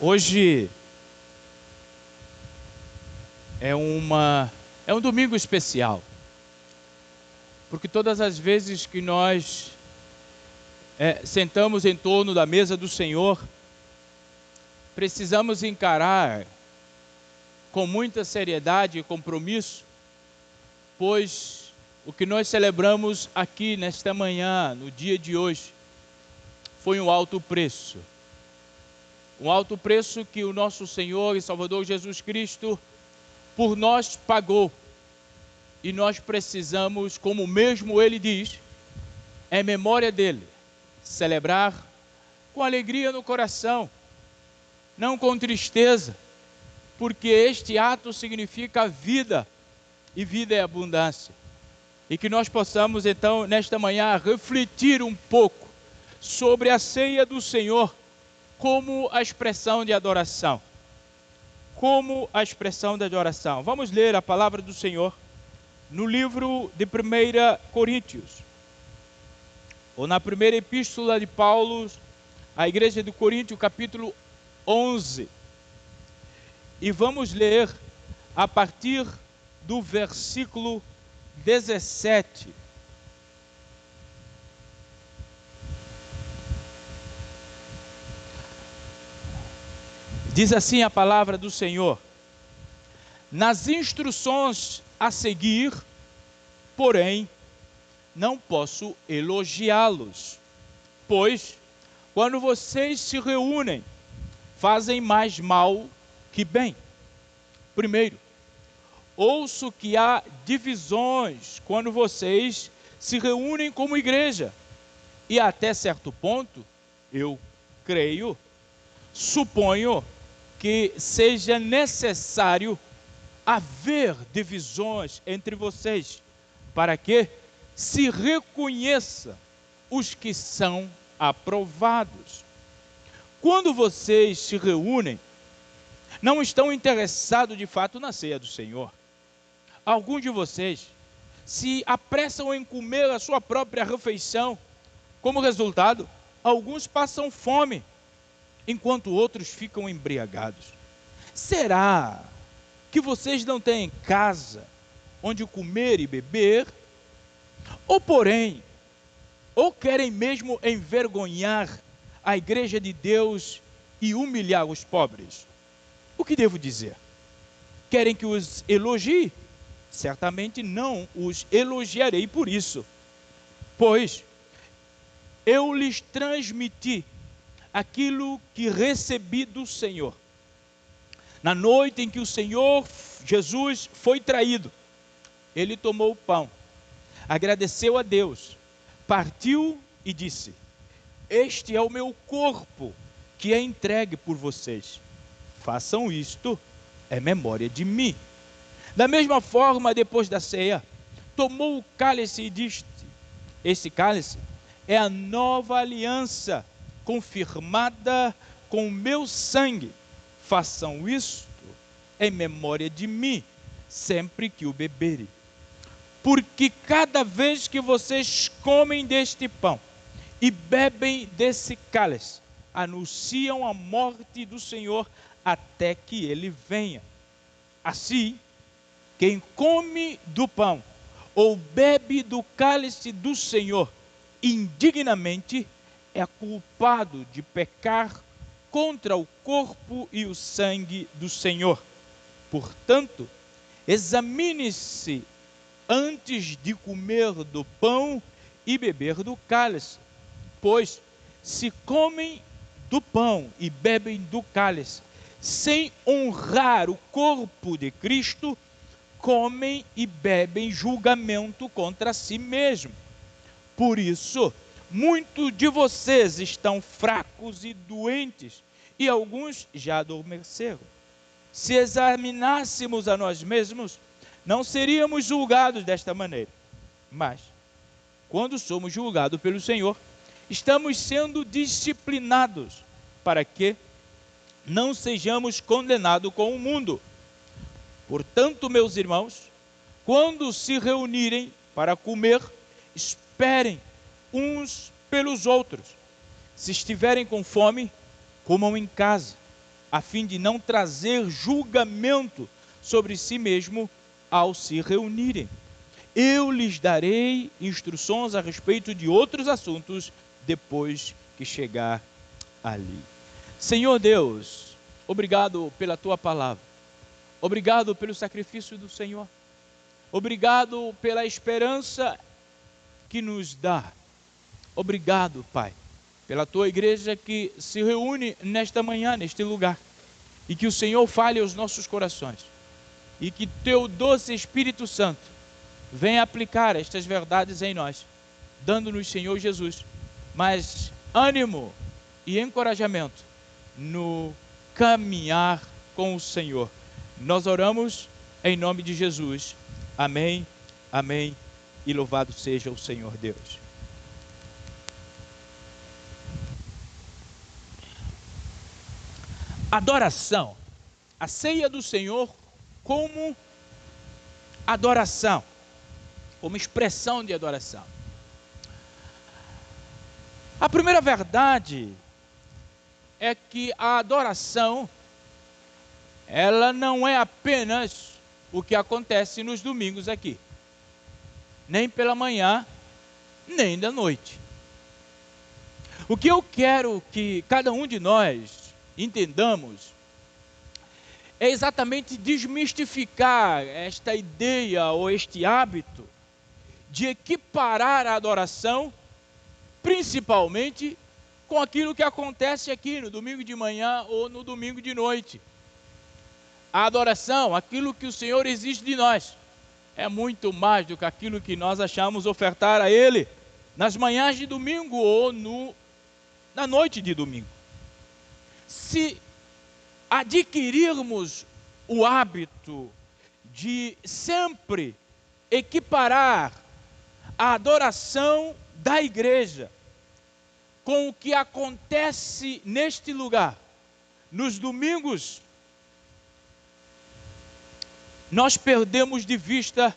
Hoje é um domingo especial, porque todas as vezes que nós sentamos em torno da mesa do Senhor, precisamos encarar com muita seriedade e compromisso, pois o que nós celebramos aqui nesta manhã, no dia de hoje, foi um alto preço. Um alto preço que o nosso Senhor e Salvador Jesus Cristo por nós pagou. E nós precisamos, como mesmo Ele diz, em memória dele, celebrar com alegria no coração, não com tristeza, porque este ato significa vida, e vida é abundância. E que nós possamos então, nesta manhã, refletir um pouco sobre a ceia do Senhor, como a expressão de adoração. Como a expressão de adoração. Vamos ler a palavra do Senhor no livro de 1 Coríntios, ou na primeira epístola de Paulo à igreja de Corinto, capítulo 11. E vamos ler a partir do versículo 17. Diz assim a palavra do Senhor: nas instruções a seguir, porém, não posso elogiá-los, pois, quando vocês se reúnem, fazem mais mal que bem. Primeiro, ouço que há divisões quando vocês se reúnem como igreja, e até certo ponto, eu creio, suponho que seja necessário haver divisões entre vocês, para que se reconheça os que são aprovados. Quando vocês se reúnem, não estão interessados de fato na ceia do Senhor. Alguns de vocês se apressam em comer a sua própria refeição. Como resultado, alguns passam fome, enquanto outros ficam embriagados. Será que vocês não têm casa onde comer e beber? Ou querem mesmo envergonhar a igreja de Deus e humilhar os pobres? O que devo dizer? Querem que os elogie? Certamente não os elogiarei por isso, pois eu lhes transmiti aquilo que recebi do Senhor. Na noite em que o Senhor Jesus foi traído, ele tomou o pão, agradeceu a Deus, partiu e disse: este é o meu corpo que é entregue por vocês. Façam isto em memória de mim. Da mesma forma, depois da ceia, tomou o cálice e disse: este cálice é a nova aliança, confirmada com o meu sangue. Façam isto em memória de mim, sempre que o beberem. Porque cada vez que vocês comem deste pão e bebem desse cálice, anunciam a morte do Senhor até que ele venha. Assim, quem come do pão ou bebe do cálice do Senhor indignamente é culpado de pecar contra o corpo e o sangue do Senhor. Portanto, examine-se antes de comer do pão e beber do cálice, pois se comem do pão e bebem do cálice, sem honrar o corpo de Cristo, comem e bebem julgamento contra si mesmo. Por isso, muitos de vocês estão fracos e doentes, e alguns já adormeceram. Se examinássemos a nós mesmos, não seríamos julgados desta maneira. Mas, quando somos julgados pelo Senhor, estamos sendo disciplinados, para que não sejamos condenados com o mundo. Portanto, meus irmãos, quando se reunirem para comer, esperem uns pelos outros. Se estiverem com fome, comam em casa, a fim de não trazer julgamento sobre si mesmo ao se reunirem. Eu lhes darei instruções a respeito de outros assuntos depois que chegar ali. Senhor Deus, obrigado pela tua palavra. Obrigado pelo sacrifício do Senhor. Obrigado pela esperança que nos dá. Obrigado, Pai, pela tua igreja que se reúne nesta manhã, neste lugar. E que o Senhor fale aos nossos corações. E que teu doce Espírito Santo venha aplicar estas verdades em nós, dando-nos, Senhor Jesus, mais ânimo e encorajamento no caminhar com o Senhor. Nós oramos em nome de Jesus. Amém, amém, e louvado seja o Senhor Deus. Adoração. A ceia do Senhor como adoração, como expressão de adoração. A primeira verdade é que a adoração, ela não é apenas o que acontece nos domingos aqui, nem pela manhã, nem da noite. O que eu quero que cada um de nós entendamos é exatamente desmistificar esta ideia ou este hábito de equiparar a adoração principalmente com aquilo que acontece aqui no domingo de manhã ou no domingo de noite. A adoração, aquilo que o Senhor exige de nós, é muito mais do que aquilo que nós achamos ofertar a Ele nas manhãs de domingo ou na noite de domingo. Se adquirirmos o hábito de sempre equiparar a adoração da igreja com o que acontece neste lugar, nos domingos, nós perdemos de vista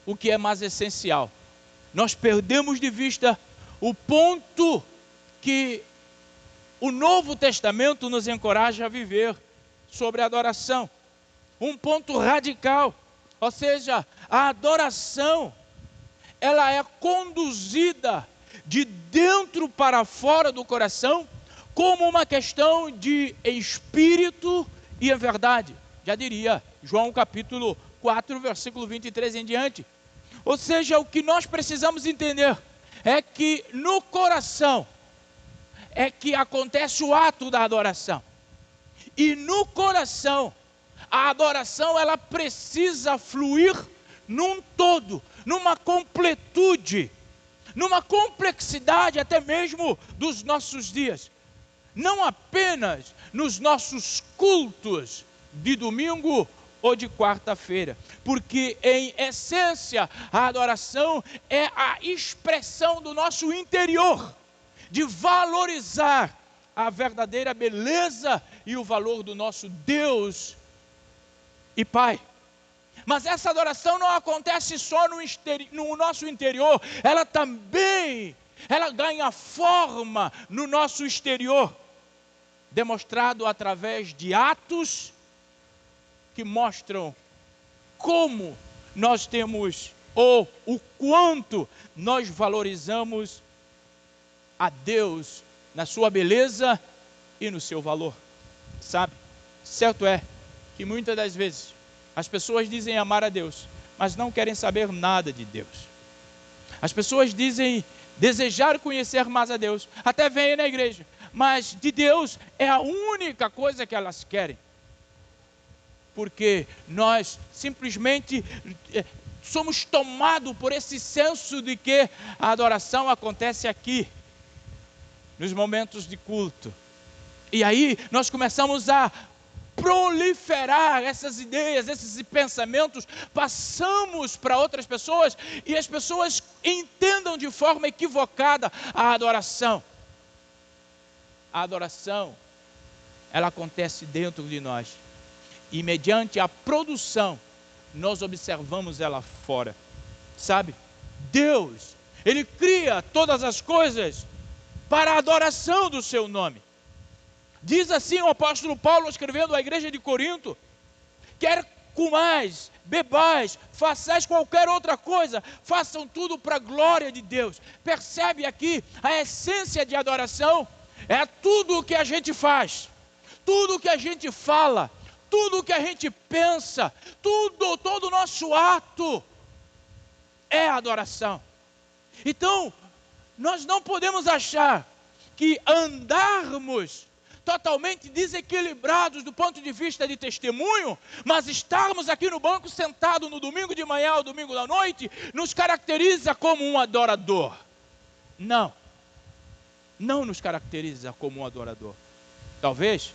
o que é mais essencial. Nós perdemos de vista o ponto que o Novo Testamento nos encoraja a viver sobre a adoração. Um ponto radical, ou seja, a adoração, ela é conduzida de dentro para fora do coração, como uma questão de espírito e a verdade. Já diria João capítulo 4, versículo 23 em diante. Ou seja, o que nós precisamos entender é que no coração é que acontece o ato da adoração. E no coração, a adoração ela precisa fluir num todo, numa completude, numa complexidade até mesmo dos nossos dias. Não apenas nos nossos cultos de domingo ou de quarta-feira, porque em essência a adoração é a expressão do nosso interior, de valorizar a verdadeira beleza e o valor do nosso Deus e Pai. Mas essa adoração não acontece só no nosso interior, ela ganha forma no nosso exterior, demonstrado através de atos que mostram como nós temos, ou o quanto nós valorizamos a Deus na sua beleza e no seu valor. Sabe, certo é que muitas das vezes as pessoas dizem amar a Deus, mas não querem saber nada de Deus. As pessoas dizem desejar conhecer mais a Deus, até vêm na igreja, mas de Deus é a única coisa que elas querem. Porque nós simplesmente somos tomados por esse senso de que a adoração acontece aqui, nos momentos de culto. E aí nós começamos a proliferar essas ideias, esses pensamentos, passamos para outras pessoas e as pessoas entendam de forma equivocada a adoração. A adoração, ela acontece dentro de nós. E mediante a produção, nós observamos ela fora. Sabe? Deus, Ele cria todas as coisas para a adoração do seu nome. Diz assim o apóstolo Paulo, escrevendo à igreja de Corinto: quer comais, bebais, façais qualquer outra coisa, façam tudo para a glória de Deus. Percebe aqui a essência de adoração? É tudo o que a gente faz, tudo o que a gente fala, tudo o que a gente pensa, todo o nosso ato é adoração. Então, nós não podemos achar que andarmos totalmente desequilibrados do ponto de vista de testemunho, mas estarmos aqui no banco sentado no domingo de manhã ou domingo da noite, nos caracteriza como um adorador. Não nos caracteriza como um adorador. Talvez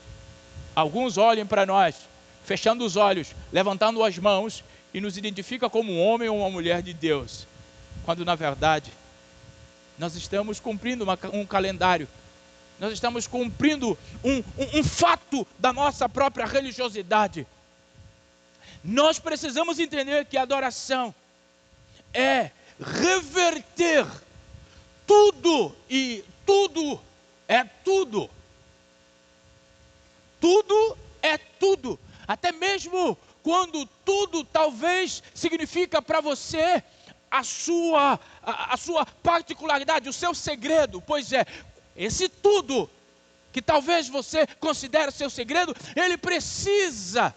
alguns olhem para nós, fechando os olhos, levantando as mãos, e nos identifica como um homem ou uma mulher de Deus, quando na verdade nós estamos cumprindo um calendário. Nós estamos cumprindo um fato da nossa própria religiosidade. Nós precisamos entender que a adoração é reverter tudo, e tudo é tudo. Tudo é tudo. Até mesmo quando tudo talvez significa para você a sua particularidade, o seu segredo. Pois é, esse tudo que talvez você considere seu segredo, ele precisa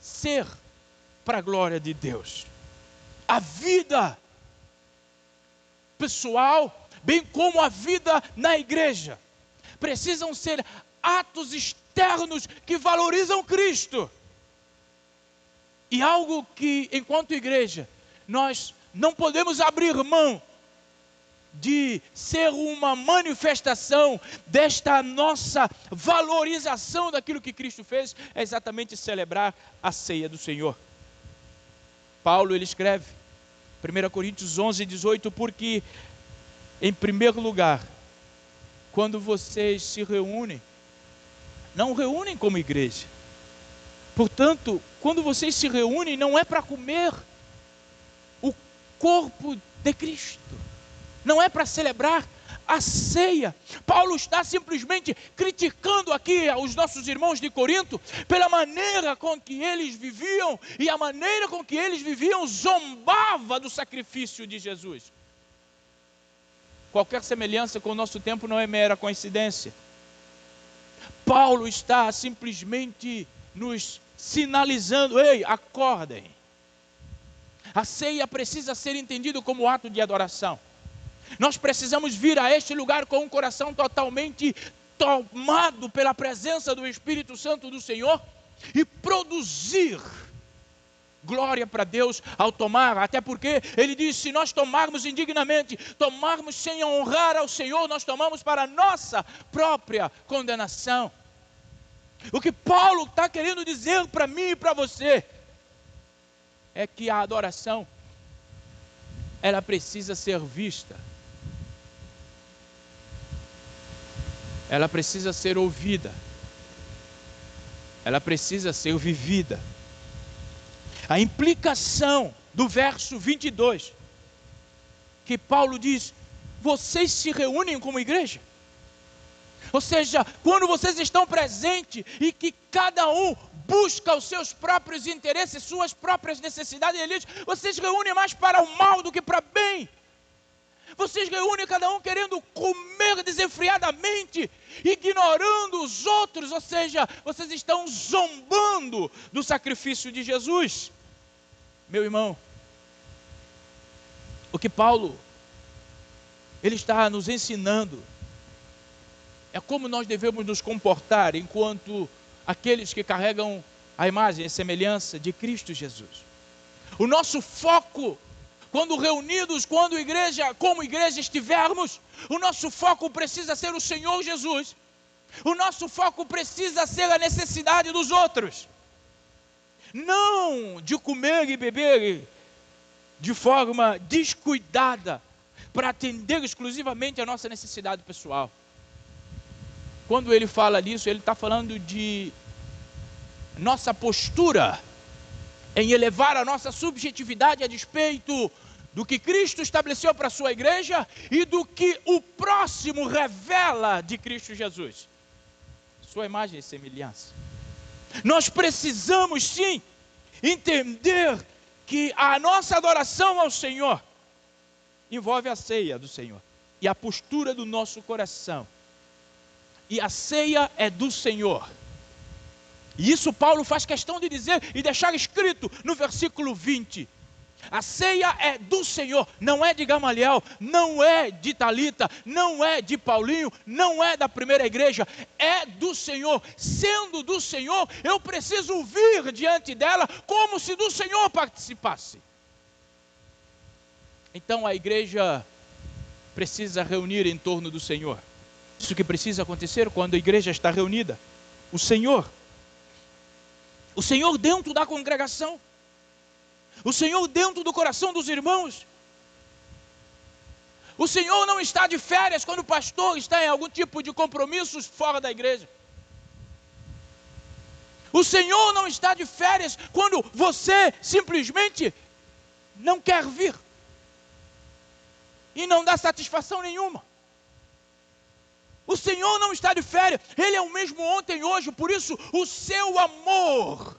ser para a glória de Deus. A vida pessoal, bem como a vida na igreja, precisam ser atos externos que valorizam Cristo. E algo que, enquanto igreja, nós não podemos abrir mão de ser uma manifestação desta nossa valorização daquilo que Cristo fez, é exatamente celebrar a ceia do Senhor. Paulo, ele escreve, 1 Coríntios 11, 18, porque, em primeiro lugar, quando vocês se reúnem, não reúnem como igreja. Portanto, quando vocês se reúnem, não é para comer o corpo de Cristo. Não é para celebrar a ceia. Paulo está simplesmente criticando aqui os nossos irmãos de Corinto pela maneira com que eles viviam, e a maneira com que eles viviam zombava do sacrifício de Jesus. Qualquer semelhança com o nosso tempo não é mera coincidência. Paulo está simplesmente nos sinalizando: ei, acordem. A ceia precisa ser entendida como ato de adoração. Nós precisamos vir a este lugar com um coração totalmente tomado pela presença do Espírito Santo do Senhor e produzir glória para Deus ao tomar. Até porque ele diz: se nós tomarmos indignamente, tomarmos sem honrar ao Senhor, nós tomamos para a nossa própria condenação. O que Paulo está querendo dizer para mim e para você é que a adoração, ela precisa ser vista, ela precisa ser ouvida, ela precisa ser vivida. A implicação do verso 22, que Paulo diz: vocês se reúnem como igreja? Ou seja, quando vocês estão presentes e que cada um busca os seus próprios interesses, suas próprias necessidades, ele diz: vocês reúnem mais para o mal do que para bem. Vocês reúnem cada um querendo comer desenfreadamente, ignorando os outros. Ou seja, vocês estão zombando do sacrifício de Jesus. Meu irmão, o que Paulo ele está nos ensinando é como nós devemos nos comportar enquanto aqueles que carregam a imagem e semelhança de Cristo Jesus. O nosso foco, quando reunidos, como igreja estivermos, o nosso foco precisa ser o Senhor Jesus. O nosso foco precisa ser a necessidade dos outros. Não de comer e beber de forma descuidada, para atender exclusivamente a nossa necessidade pessoal. Quando ele fala nisso, ele está falando de nossa postura em elevar a nossa subjetividade a despeito do que Cristo estabeleceu para a sua igreja e do que o próximo revela de Cristo Jesus. sua imagem e semelhança. Nós precisamos sim entender que a nossa adoração ao Senhor envolve a ceia do Senhor e a postura do nosso coração. E a ceia é do Senhor. E isso Paulo faz questão de dizer e deixar escrito no versículo 20. A ceia é do Senhor, não é de Gamaliel, não é de Talita, não é de Paulinho, não é da primeira igreja, é do Senhor. Sendo do Senhor, eu preciso vir diante dela como se do Senhor participasse. Então a igreja precisa reunir em torno do Senhor. Isso que precisa acontecer quando a igreja está reunida. O Senhor dentro da congregação. O Senhor dentro do coração dos irmãos. O Senhor não está de férias quando o pastor está em algum tipo de compromissos fora da igreja. O Senhor não está de férias quando você simplesmente não quer vir e não dá satisfação nenhuma. O Senhor não está de férias, Ele é o mesmo ontem e hoje, por isso o seu amor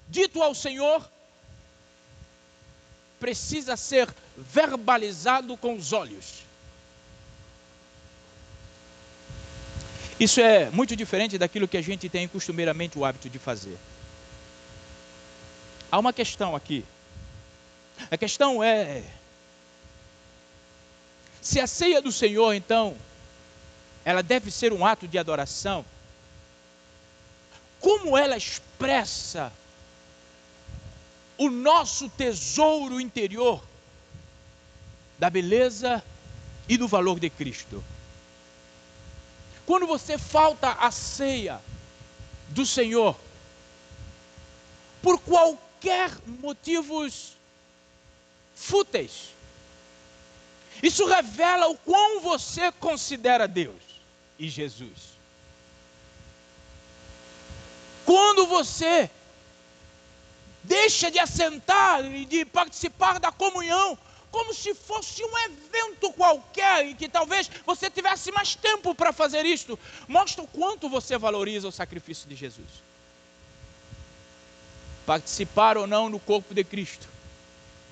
dito ao Senhor precisa ser verbalizado com os olhos. Isso é muito diferente daquilo que a gente tem costumeiramente o hábito de fazer. Há uma questão aqui. A questão é: se a ceia do Senhor, então, ela deve ser um ato de adoração, como ela expressa o nosso tesouro interior da beleza e do valor de Cristo? Quando você falta à ceia do Senhor, por qualquer motivos fúteis, isso revela o quão você considera Deus e Jesus. Quando você deixa de assentar e de participar da comunhão, como se fosse um evento qualquer, em que talvez você tivesse mais tempo para fazer isto, mostra o quanto você valoriza o sacrifício de Jesus. Participar ou não no corpo de Cristo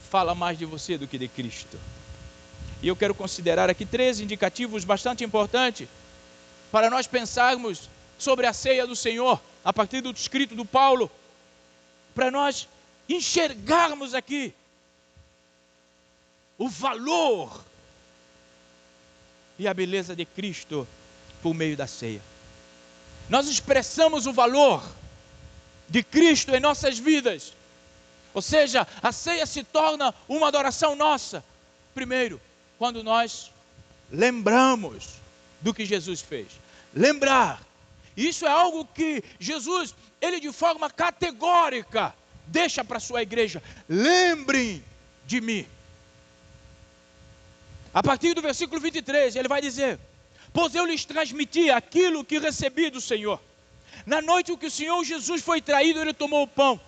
fala mais de você do que de Cristo. E eu quero considerar aqui 3 indicativos bastante importantes para nós pensarmos sobre a ceia do Senhor, a partir do escrito do Paulo, para nós enxergarmos aqui o valor e a beleza de Cristo por meio da ceia. Nós expressamos o valor de Cristo em nossas vidas, ou seja, a ceia se torna uma adoração nossa, primeiro, quando nós lembramos do que Jesus fez. Lembrar, isso é algo que Jesus, ele de forma categórica, deixa para a sua igreja: lembrem de mim. A partir do versículo 23, ele vai dizer: pois eu lhes transmiti aquilo que recebi do Senhor. Na noite em que o Senhor Jesus foi traído, ele tomou o pão,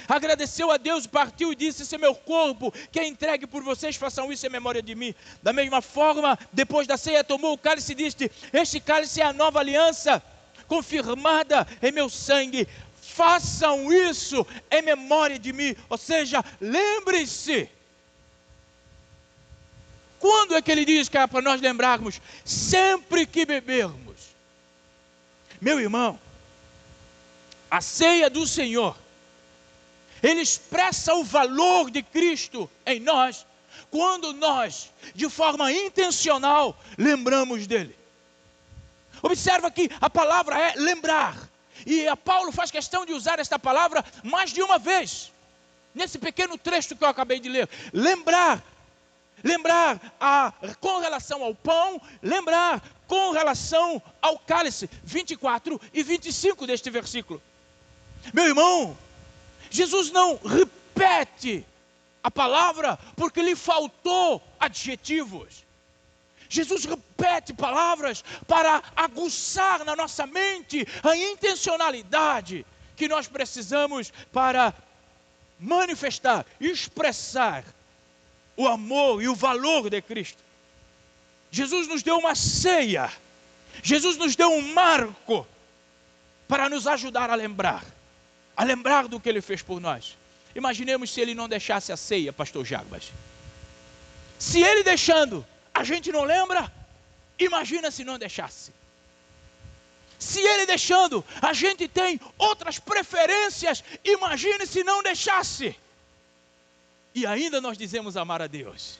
agradeceu a Deus, partiu e disse: esse é meu corpo, que é entregue por vocês, façam isso em memória de mim. Da mesma forma, depois da ceia, tomou o cálice e disse: este cálice é a nova aliança, confirmada em meu sangue, façam isso em memória de mim. Ou seja, lembrem-se. Quando é que ele diz que é para nós lembrarmos? Sempre que bebermos. Meu irmão, a ceia do Senhor, ele expressa o valor de Cristo em nós, quando nós, de forma intencional, lembramos dele. Observa que a palavra é lembrar, e a Paulo faz questão de usar esta palavra mais de uma vez, nesse pequeno trecho que eu acabei de ler. Lembrar com relação ao pão, lembrar com relação ao cálice, 24 e 25 deste versículo. Meu irmão, Jesus não repete a palavra porque lhe faltou adjetivos. Jesus repete palavras para aguçar na nossa mente a intencionalidade que nós precisamos para manifestar, expressar o amor e o valor de Cristo. Jesus nos deu uma ceia, Jesus nos deu um marco para nos ajudar a lembrar do que Ele fez por nós. Imaginemos se Ele não deixasse a ceia, pastor Jarbas. Se Ele deixando, a gente não lembra, imagina se não deixasse. Se Ele deixando, a gente tem outras preferências, imagine se não deixasse. E ainda nós dizemos amar a Deus.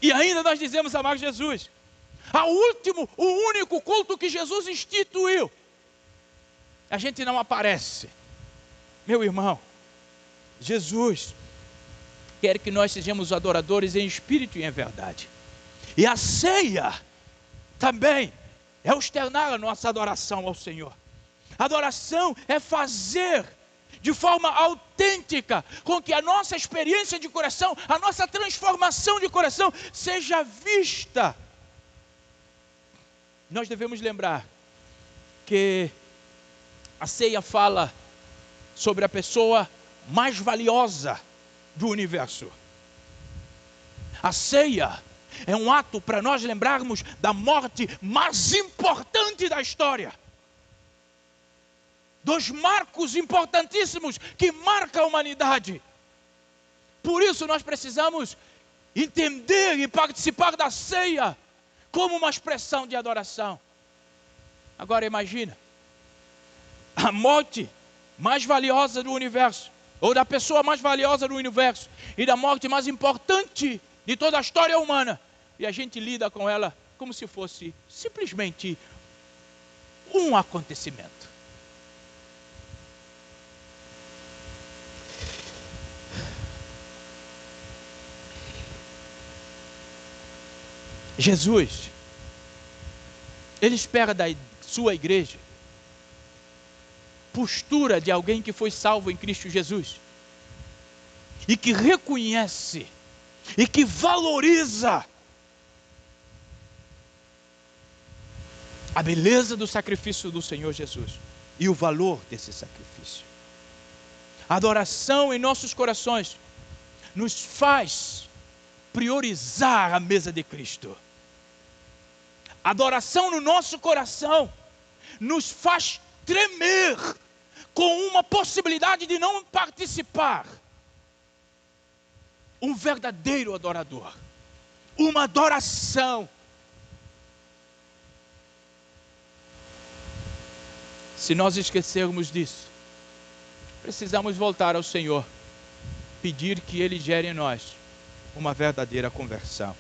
E ainda nós dizemos amar Jesus. O único culto que Jesus instituiu, a gente não aparece. Meu irmão, Jesus quer que nós sejamos adoradores em espírito e em verdade. E a ceia também é o externar a nossa adoração ao Senhor. Adoração é fazer de forma autêntica com que a nossa experiência de coração, a nossa transformação de coração seja vista. Nós devemos lembrar que a ceia fala sobre a pessoa mais valiosa do universo. A ceia é um ato para nós lembrarmos da morte mais importante da história. Dos marcos importantíssimos que marcam a humanidade. Por isso nós precisamos entender e participar da ceia como uma expressão de adoração. Agora imagina, a morte mais valiosa do universo, ou da pessoa mais valiosa do universo, e da morte mais importante de toda a história humana, e a gente lida com ela como se fosse simplesmente um acontecimento. Jesus, Ele espera da sua igreja postura de alguém que foi salvo em Cristo Jesus e que reconhece e que valoriza a beleza do sacrifício do Senhor Jesus e o valor desse sacrifício. A adoração em nossos corações nos faz priorizar a mesa de Cristo. A adoração no nosso coração nos faz tremer com uma possibilidade de não participar. Um verdadeiro adorador, uma adoração. Se nós esquecermos disso, precisamos voltar ao Senhor, pedir que Ele gere em nós uma verdadeira conversão.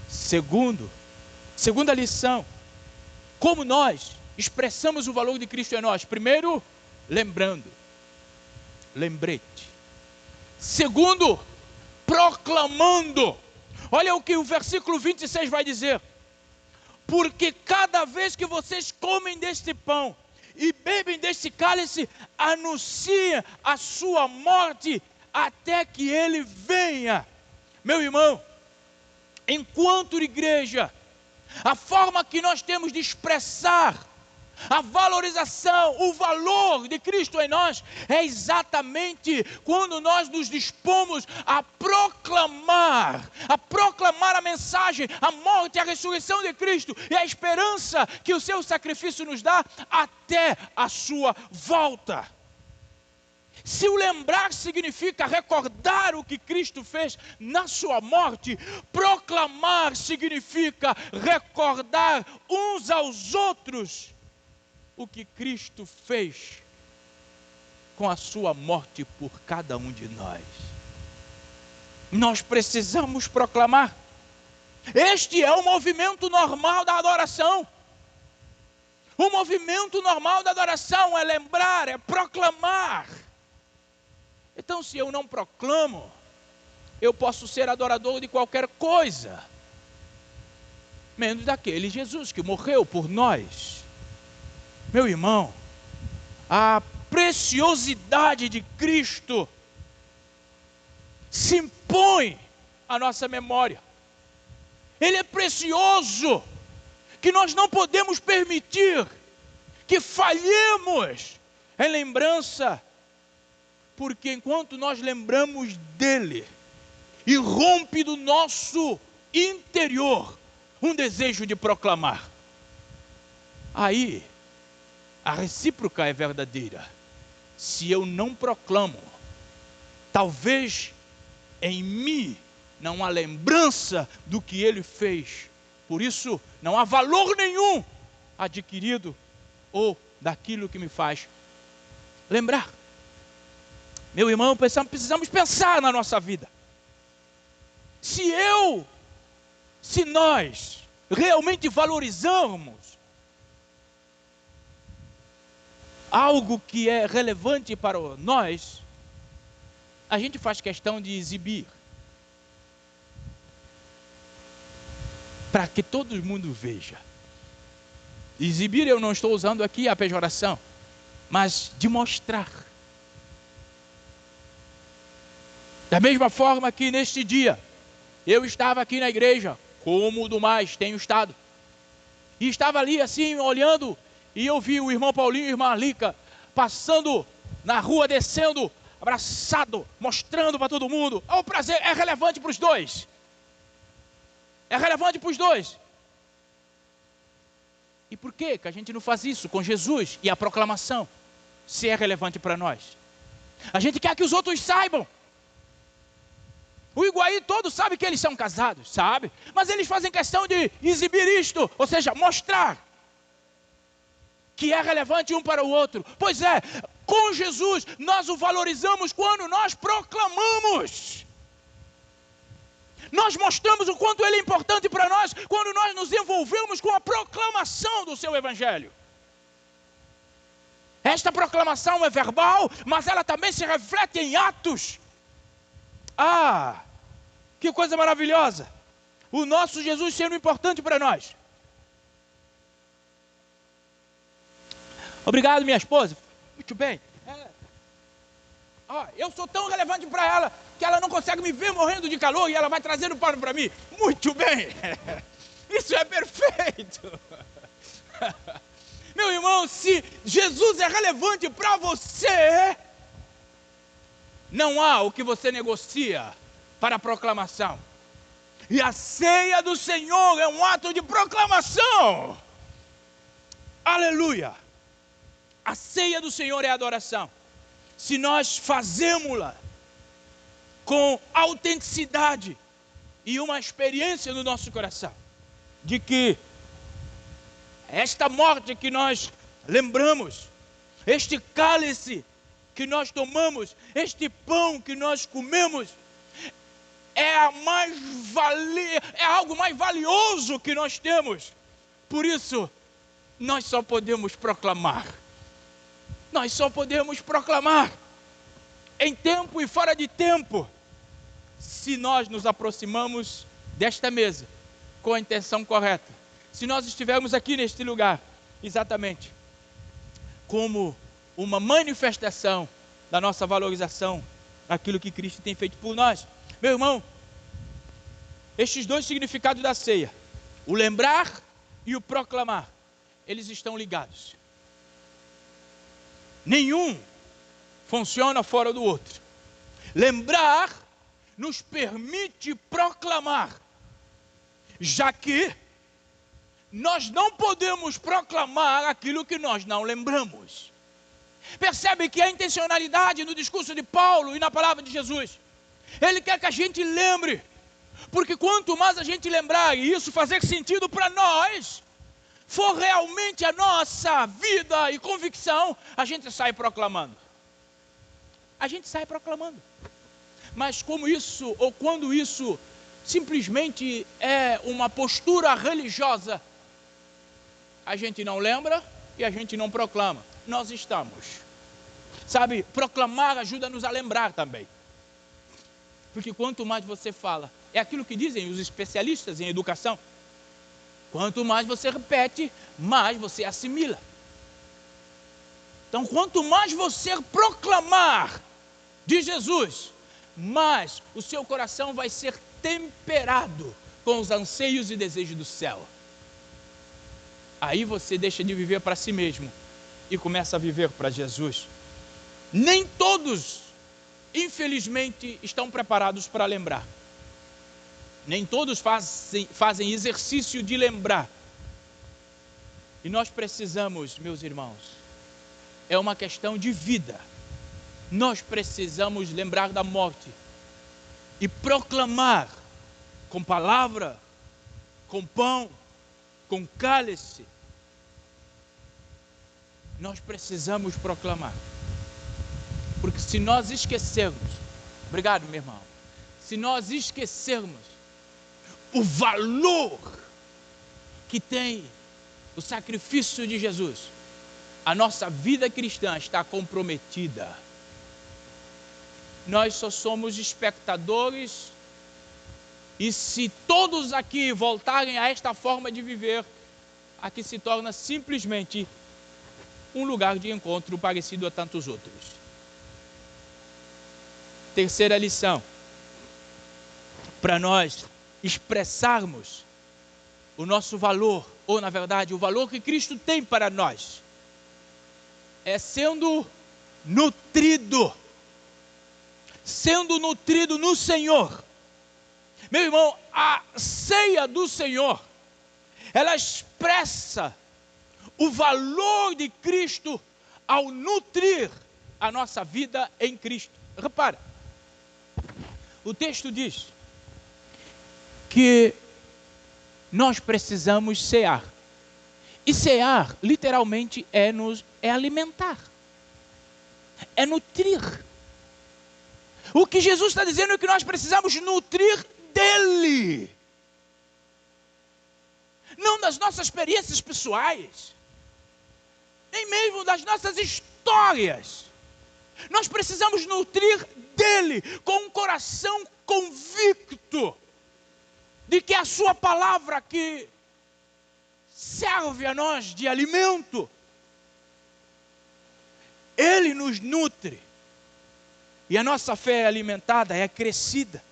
Segunda lição, como nós expressamos o valor de Cristo em nós. Primeiro, lembrete. Segundo, proclamando. Olha o que o versículo 26 vai dizer. Porque cada vez que vocês comem deste pão e bebem deste cálice, anuncia a sua morte até que Ele venha. Meu irmão, enquanto igreja, a forma que nós temos de expressar a valorização, o valor de Cristo em nós, é exatamente quando nós nos dispomos a proclamar a mensagem, a morte e a ressurreição de Cristo e a esperança que o seu sacrifício nos dá até a sua volta. Se o lembrar significa recordar o que Cristo fez na sua morte, proclamar significa recordar uns aos outros o que Cristo fez com a sua morte por cada um de nós. Nós precisamos proclamar. Este é o movimento normal da adoração. O movimento normal da adoração é lembrar, é proclamar. Então, se eu não proclamo, eu posso ser adorador de qualquer coisa, menos daquele Jesus que morreu por nós. Meu irmão, a preciosidade de Cristo se impõe à nossa memória. Ele é precioso, que nós não podemos permitir que falhemos em lembrança, porque enquanto nós lembramos dele, irrompe do nosso interior um desejo de proclamar. Aí a recíproca é verdadeira. Se eu não proclamo, talvez em mim não há lembrança do que ele fez. Por isso, não há valor nenhum adquirido ou daquilo que me faz lembrar. Meu irmão, precisamos pensar na nossa vida. Se nós realmente valorizamos algo que é relevante para nós, a gente faz questão de exibir, para que todo mundo veja. Exibir, eu não estou usando aqui a pejoração, mas de mostrar. Da mesma forma que neste dia, eu estava aqui na igreja, como do mais tenho estado, e estava ali assim, olhando, e eu vi o irmão Paulinho e a irmã Lica passando na rua, descendo, abraçado, mostrando para todo mundo. O prazer é relevante para os dois. É relevante para os dois. E por que a gente não faz isso com Jesus e a proclamação, se é relevante para nós? A gente quer que os outros saibam. O Iguaí todo sabe que eles são casados, sabe? Mas eles fazem questão de exibir isto, ou seja, mostrar que é relevante um para o outro. Pois é, com Jesus nós o valorizamos quando nós proclamamos. Nós mostramos o quanto ele é importante para nós quando nós nos envolvemos com a proclamação do seu evangelho. Esta proclamação é verbal, mas ela também se reflete em atos. Ah, que coisa maravilhosa! O nosso Jesus sendo importante para nós. Obrigado, minha esposa. Muito bem. Eu sou tão relevante para ela que ela não consegue me ver morrendo de calor e ela vai trazendo pano para mim. Muito bem. Isso é perfeito. Meu irmão, se Jesus é relevante para você, não há o que você negocia para a proclamação. E a ceia do Senhor é um ato de proclamação. Aleluia. A ceia do Senhor é adoração. Se nós fazemos-la com autenticidade e uma experiência no nosso coração, de que esta morte que nós lembramos, este cálice que nós tomamos, este pão que nós comemos, é algo mais valioso que nós temos. Por isso, nós só podemos proclamar. Nós só podemos proclamar, em tempo e fora de tempo, se nós nos aproximamos desta mesa com a intenção correta. Se nós estivermos aqui neste lugar, exatamente, como uma manifestação da nossa valorização, daquilo que Cristo tem feito por nós. Meu irmão, estes dois significados da ceia, o lembrar e o proclamar, eles estão ligados. Nenhum funciona fora do outro. Lembrar nos permite proclamar, já que nós não podemos proclamar aquilo que nós não lembramos. Percebe que a intencionalidade no discurso de Paulo e na palavra de Jesus, ele quer que a gente lembre, porque quanto mais a gente lembrar e isso fazer sentido para nós, for realmente a nossa vida e convicção, a gente sai proclamando. A gente sai proclamando. Mas como isso, ou quando isso simplesmente é uma postura religiosa, a gente não lembra e a gente não proclama. Nós estamos. Sabe, proclamar ajuda-nos a lembrar também. Porque quanto mais você fala, é aquilo que dizem os especialistas em educação, quanto mais você repete, mais você assimila. Então, quanto mais você proclamar de Jesus, mais o seu coração vai ser temperado com os anseios e desejos do céu. Aí você deixa de viver para si mesmo e começa a viver para Jesus. Nem todos, infelizmente, estão preparados para lembrar. Nem todos fazem exercício de lembrar. E nós precisamos, meus irmãos, é uma questão de vida. Nós precisamos lembrar da morte e proclamar com palavra, com pão, com cálice. Nós precisamos proclamar. Porque se nós esquecermos, obrigado, meu irmão, se nós esquecermos o valor que tem o sacrifício de Jesus, a nossa vida cristã está comprometida. Nós só somos espectadores, e se todos aqui voltarem a esta forma de viver, aqui se torna simplesmente um lugar de encontro parecido a tantos outros. Terceira lição, para nós expressarmos o nosso valor, ou na verdade o valor que Cristo tem para nós, é sendo nutrido no Senhor. Meu irmão, a ceia do Senhor, ela expressa o valor de Cristo ao nutrir a nossa vida em Cristo. Repara, o texto diz que nós precisamos cear. E cear, literalmente, é alimentar, é nutrir. O que Jesus está dizendo é que nós precisamos nutrir dele, não das nossas experiências pessoais, nem mesmo das nossas histórias. Nós precisamos nutrir dele com um coração convicto de que a sua palavra que serve a nós de alimento, ele nos nutre, e a nossa fé é alimentada, é crescida.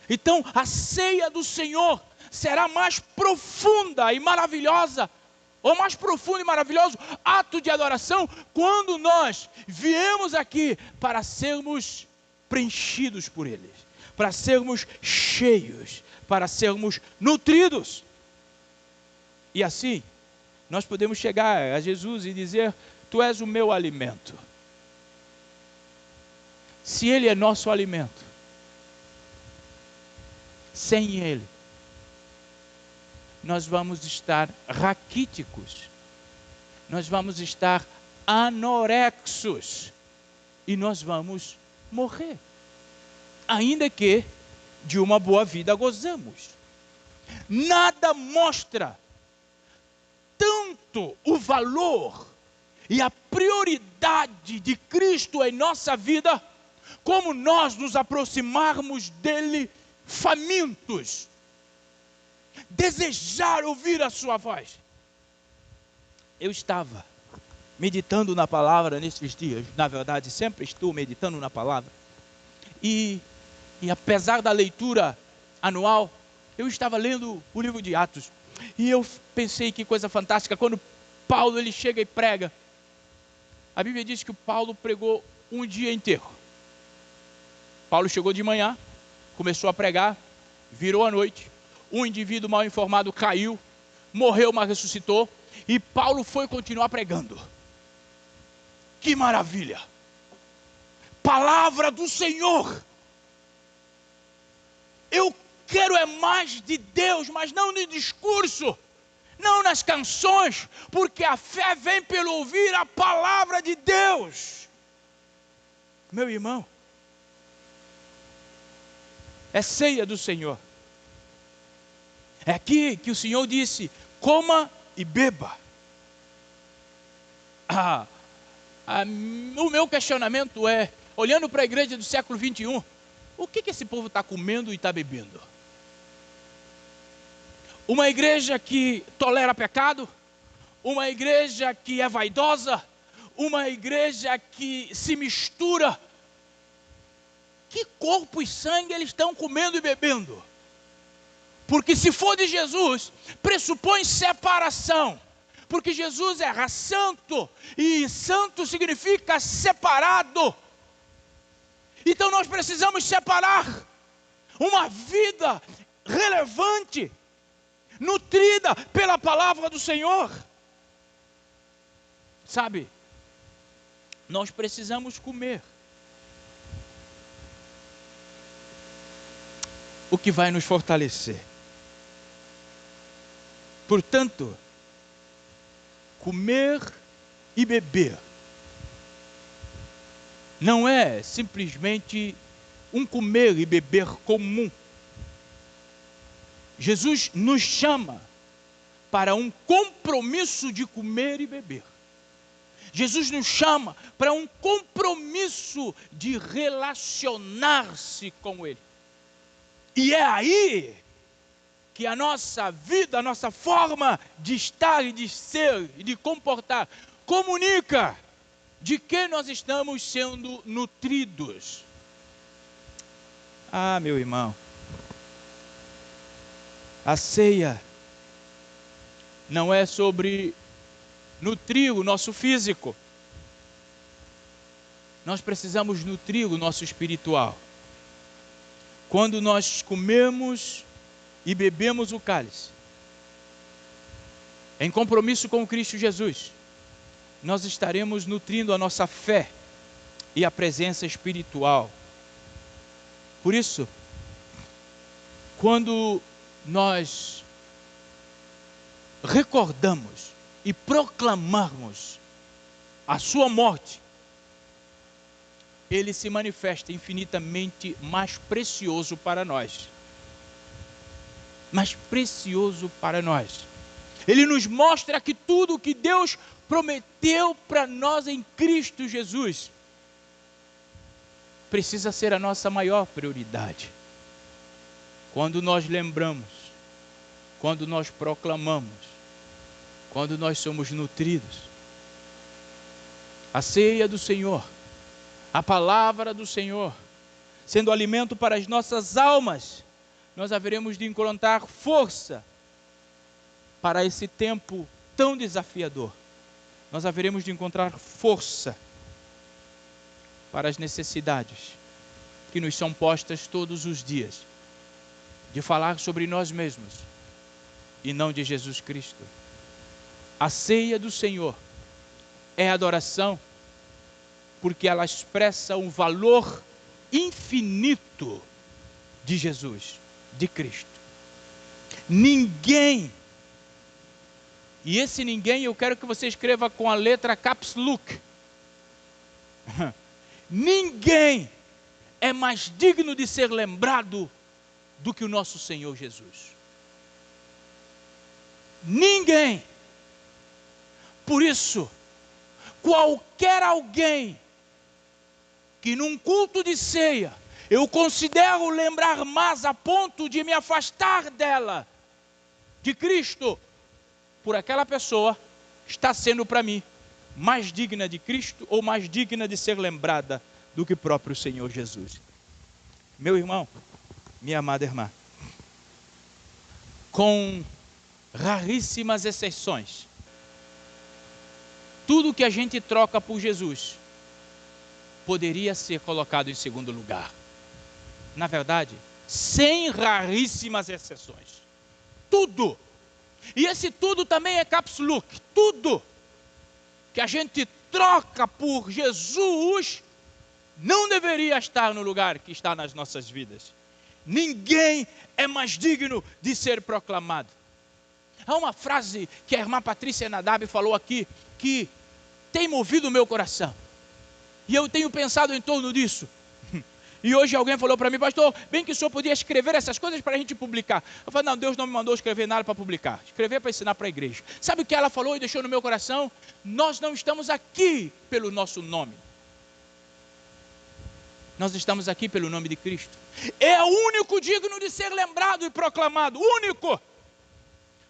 Então a ceia do Senhor será mais profunda e maravilhosa, ou mais profundo e maravilhoso ato de adoração, quando nós viemos aqui para sermos preenchidos por Ele, para sermos cheios, para sermos nutridos. E assim, nós podemos chegar a Jesus e dizer: Tu és o meu alimento. Se Ele é nosso alimento, sem Ele, nós vamos estar raquíticos, nós vamos estar anorexos, e nós vamos morrer, ainda que de uma boa vida gozamos. Nada mostra tanto o valor e a prioridade de Cristo em nossa vida, como nós nos aproximarmos dele famintos, desejar ouvir a sua voz. Eu estava meditando na palavra nesses dias, na verdade sempre estou meditando na palavra, e apesar da leitura anual, eu estava lendo o livro de Atos, e eu pensei que coisa fantástica, quando Paulo ele chega e prega. A Bíblia diz que o Paulo pregou um dia inteiro. Paulo chegou de manhã, começou a pregar, virou à noite, um indivíduo mal informado caiu, morreu, mas ressuscitou, e Paulo foi continuar pregando. Que maravilha! Palavra do Senhor! Eu quero é mais de Deus, mas não no discurso, não nas canções, porque a fé vem pelo ouvir a palavra de Deus. Meu irmão, é ceia do Senhor. É aqui que o Senhor disse: coma e beba. O meu questionamento é, olhando para a igreja do século 21, o que esse povo está comendo e está bebendo? Uma igreja que tolera pecado, uma igreja que é vaidosa, uma igreja que se mistura. Que corpo e sangue eles estão comendo e bebendo? Porque se for de Jesus, pressupõe separação. Porque Jesus era santo, e santo significa separado. Então nós precisamos separar uma vida relevante, nutrida pela palavra do Senhor. Sabe, nós precisamos comer. O que vai nos fortalecer. Portanto, comer e beber não é simplesmente um comer e beber comum. Jesus nos chama para um compromisso de comer e beber. Jesus nos chama para um compromisso de relacionar-se com Ele. E é aí que a nossa vida, a nossa forma de estar e de ser e de comportar, comunica de que nós estamos sendo nutridos. Ah, meu irmão, a ceia não é sobre nutrir o nosso físico. Nós precisamos nutrir o nosso espiritual. Quando nós comemos e bebemos o cálice, em compromisso com Cristo Jesus, nós estaremos nutrindo a nossa fé e a presença espiritual. Por isso, quando nós recordamos e proclamarmos a sua morte, ele se manifesta infinitamente mais precioso para nós. Mais precioso para nós. Ele nos mostra que tudo o que Deus prometeu para nós em Cristo Jesus precisa ser a nossa maior prioridade. Quando nós lembramos, quando nós proclamamos, quando nós somos nutridos, a ceia do Senhor, a palavra do Senhor, sendo alimento para as nossas almas, nós haveremos de encontrar força para esse tempo tão desafiador. Nós haveremos de encontrar força para as necessidades que nos são postas todos os dias, de falar sobre nós mesmos e não de Jesus Cristo. A ceia do Senhor é adoração, porque ela expressa um valor infinito de Jesus, de Cristo. Ninguém, e esse ninguém eu quero que você escreva com a letra caps lock. Ninguém é mais digno de ser lembrado do que o nosso Senhor Jesus. Ninguém. Por isso, qualquer alguém que num culto de ceia eu considero lembrar mais a ponto de me afastar dela, de Cristo, por aquela pessoa, está sendo para mim mais digna de Cristo ou mais digna de ser lembrada do que próprio Senhor Jesus. Meu irmão, minha amada irmã, com raríssimas exceções, tudo que a gente troca por Jesus poderia ser colocado em segundo lugar. Na verdade, sem raríssimas exceções. Tudo. E esse tudo também é caps lock. Tudo que a gente troca por Jesus não deveria estar no lugar que está nas nossas vidas. Ninguém é mais digno de ser proclamado. Há uma frase que a irmã Patrícia Nadab falou aqui, que tem movido o meu coração. E eu tenho pensado em torno disso. E hoje alguém falou para mim: pastor, bem que o senhor podia escrever essas coisas para a gente publicar. Eu falei: não, Deus não me mandou escrever nada para publicar. Escrever para ensinar para a igreja. Sabe o que ela falou e deixou no meu coração? Nós não estamos aqui pelo nosso nome. Nós estamos aqui pelo nome de Cristo. É o único digno de ser lembrado e proclamado. Único.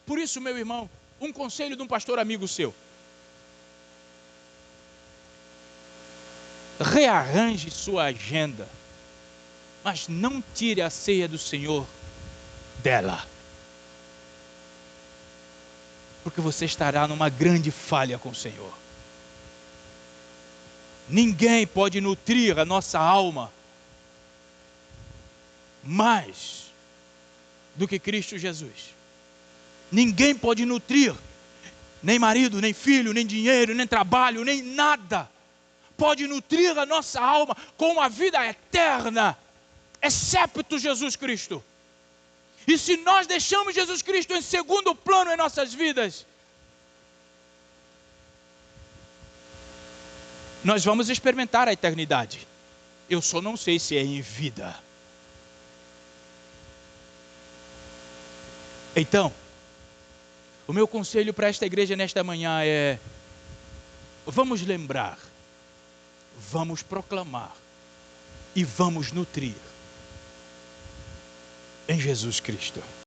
Por isso, meu irmão, um conselho de um pastor amigo seu: rearranje sua agenda, mas não tire a ceia do Senhor dela, porque você estará numa grande falha com o Senhor. Ninguém pode nutrir a nossa alma mais do que Cristo Jesus. Ninguém pode nutrir, nem marido, nem filho, nem dinheiro, nem trabalho, nem nada, pode nutrir a nossa alma com uma vida eterna, excepto Jesus Cristo. E se nós deixamos Jesus Cristo em segundo plano em nossas vidas, nós vamos experimentar a eternidade. Eu só não sei se é em vida. Então, o meu conselho para esta igreja nesta manhã é: vamos lembrar, vamos proclamar e vamos nutrir em Jesus Cristo.